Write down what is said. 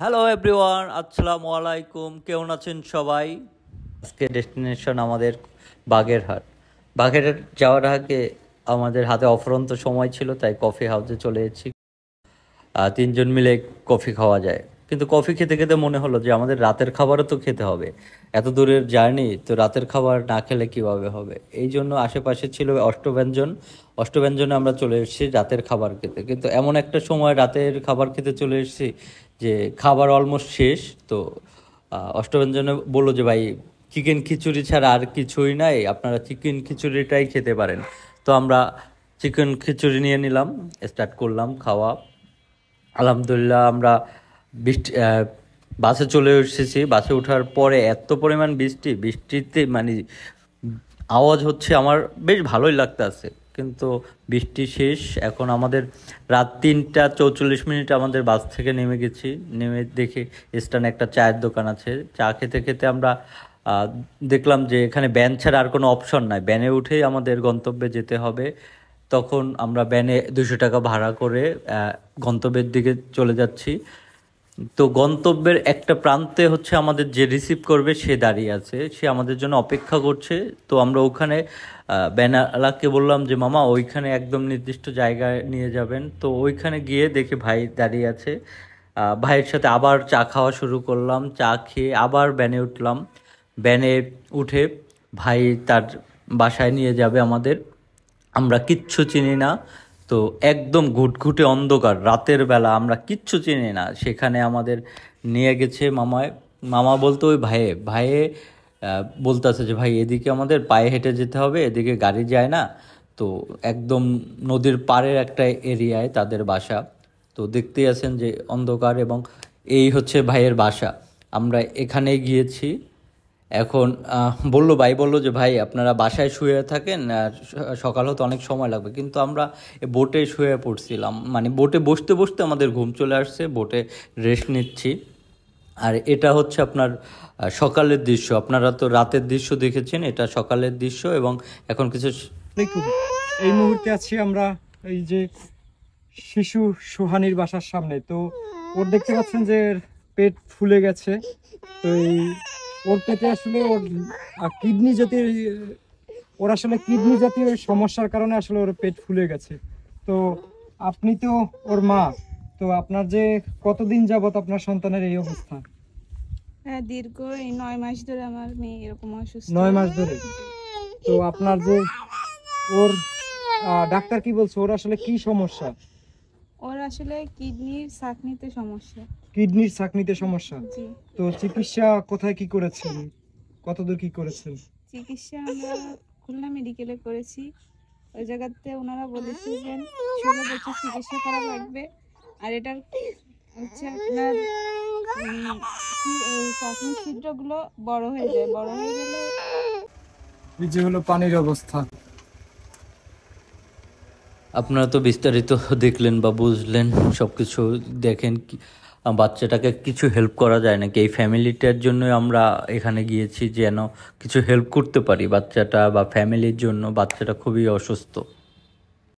Hello everyone, আসসালামু আলাইকুম। কেমন আছেন সবাই? আজকে ডেস্টিনেশন আমাদের বাগেরহাট। বাগেরহাট যাওয়ার আগে আমাদের হাতে অফুরন্ত সময় ছিল, তাই কফি হাউসে চলে এসেছি। তিনজন মিলে কফি খাওয়া যায়, কিন্তু কফি খেতে খেতে মনে হলো যে আমাদের রাতের খাবারও তো খেতে হবে। এত দূরের জার্নি, তো রাতের খাবার না খেলে কীভাবে হবে? এই জন্য আশেপাশে ছিল অষ্টব্যঞ্জন। অষ্টব্যঞ্জনে আমরা চলে এসেছি রাতের খাবার খেতে, কিন্তু এমন একটা সময় রাতের খাবার খেতে চলে এসেছি যে খাবার অলমোস্ট শেষ। তো অষ্টব্যঞ্জনে বললো যে ভাই, চিকেন খিচুড়ি ছাড়া আর কিছুই নাই, আপনারা চিকেন খিচুড়িটাই খেতে পারেন। তো আমরা চিকেন খিচুড়ি নিয়ে নিলাম, স্টার্ট করলাম খাওয়া। আলহামদুলিল্লাহ আমরা বৃষ্টি বাসে চলে এসেছি। বাসে ওঠার পরে এত পরিমাণ বৃষ্টিতে মানে আওয়াজ হচ্ছে, আমার বেশ ভালোই লাগতেছে। কিন্তু বৃষ্টি শেষ, এখন আমাদের রাত 3টা 44 মিনিট আমাদের বাস থেকে নেমে গেছি। নেমে দেখে স্থানে একটা চায়ের দোকান আছে। চা খেতে খেতে আমরা দেখলাম যে এখানে ভ্যান ছাড়া আর কোনো অপশন নাই, ভ্যানে উঠেই আমাদের গন্তব্যে যেতে হবে। তখন আমরা ভ্যানে 200 টাকা ভাড়া করে গন্তব্যের দিকে চলে যাচ্ছি। তো গন্তব্যের একটা প্রান্তে হচ্ছে আমাদের যে রিসিভ করবে সে দাঁড়িয়ে আছে, সে আমাদের জন্য অপেক্ষা করছে। তো আমরা ওখানে ব্যানালাকে বললাম যে মামা ওইখানে একদম নির্দিষ্ট জায়গায় নিয়ে যাবেন। তো ওইখানে গিয়ে দেখি ভাই দাঁড়িয়ে আছে। ভাইয়ের সাথে আবার চা খাওয়া শুরু করলাম। চা খেয়ে আবার ভ্যানে উঠলাম। ভ্যানে উঠে ভাই তার বাসায় নিয়ে যাবে আমাদের। আমরা কিচ্ছু চিনি না। তো একদম ঘুটঘুটে অন্ধকার রাতের বেলা, আমরা কিচ্ছু চিনি না। সেখানে আমাদের নিয়ে গেছে মামায়। মামা বলতো ওই ভাইয়ে ভাইয়ে বলতেছে যে ভাই এদিকে আমাদের পায়ে হেঁটে যেতে হবে, এদিকে গাড়ি যায় না। তো একদম নদীর পাড়ের একটা এরিয়ায় তাদের বাসা। তো দেখতেই আছেন যে অন্ধকার, এবং এই হচ্ছে ভাইয়ের বাসা। আমরা এখানে গিয়েছি। এখন ভাই বললো যে ভাই আপনারা বাসায় শুয়ে থাকেন, সকাল হতে অনেক সময় লাগবে। কিন্তু আমরা বোটে শুয়ে পড়ছিলাম, মানে বোটে বসতে বসতে আমাদের ঘুম চলে আসছে, বোটে রেস্ট নিচ্ছি। আর এটা হচ্ছে আপনার সকালের দৃশ্য। আপনারা তো রাতের দৃশ্য দেখেছেন, এটা সকালের দৃশ্য। এবং এখন কিছু দেখুন, এই মুহূর্তে আছি আমরা এই যে শিশু সুহানির বাসার সামনে। তো ওর দেখতে পাচ্ছেন যে পেট ফুলে গেছে। তো এই ওর পেটে আসলে ওর কিডনি জাতীয় কিডনি জাতীয় সমস্যার কারণে আসলে ওর পেট ফুলে গেছে। তো আপনি তো ওর মা, তো আপনার যে কতদিন যাবত আপনার সন্তানের এই অবস্থা? হ্যাঁ, দীর্ঘ এই 9 মাস ধরে আমার মেয়ে এরকম অসুস্থ। 9 মাস ধরে। তো আপনার যে ওর ডাক্তার কি বলছে, ওর আসলে কি সমস্যা? ওর আসলে কিডনির ছাঁকনিতে সমস্যা। কিডনির ছাঁকনিতে সমস্যা। জি। তো চিকিৎসা কোথায় কি করেছেন, কতদূর কি করেছেন? চিকিৎসা আমরা খুলনা মেডিকেলে করেছি। ওই জায়গাতে ওনারা বলেছেন যে 16 বছর চিকিৎসা করা লাগবে। আর এটার হচ্ছে আপনার ছাঁকনির ছিদ্রগুলো বড় হয়ে যায়, বড় হয়ে গেলে এই যে হলো পানির অবস্থা। আপনারা তো বিস্তারিত দেখলেন বা বুঝলেন, সব কিছু দেখেন। বাচ্চাটাকে কিছু হেল্প করা যায় নাকি? এই ফ্যামিলিটার জন্য আমরা এখানে গিয়েছি যেন কিছু হেল্প করতে পারি বাচ্চাটা বা ফ্যামিলির জন্য। বাচ্চাটা খুবই অসুস্থ।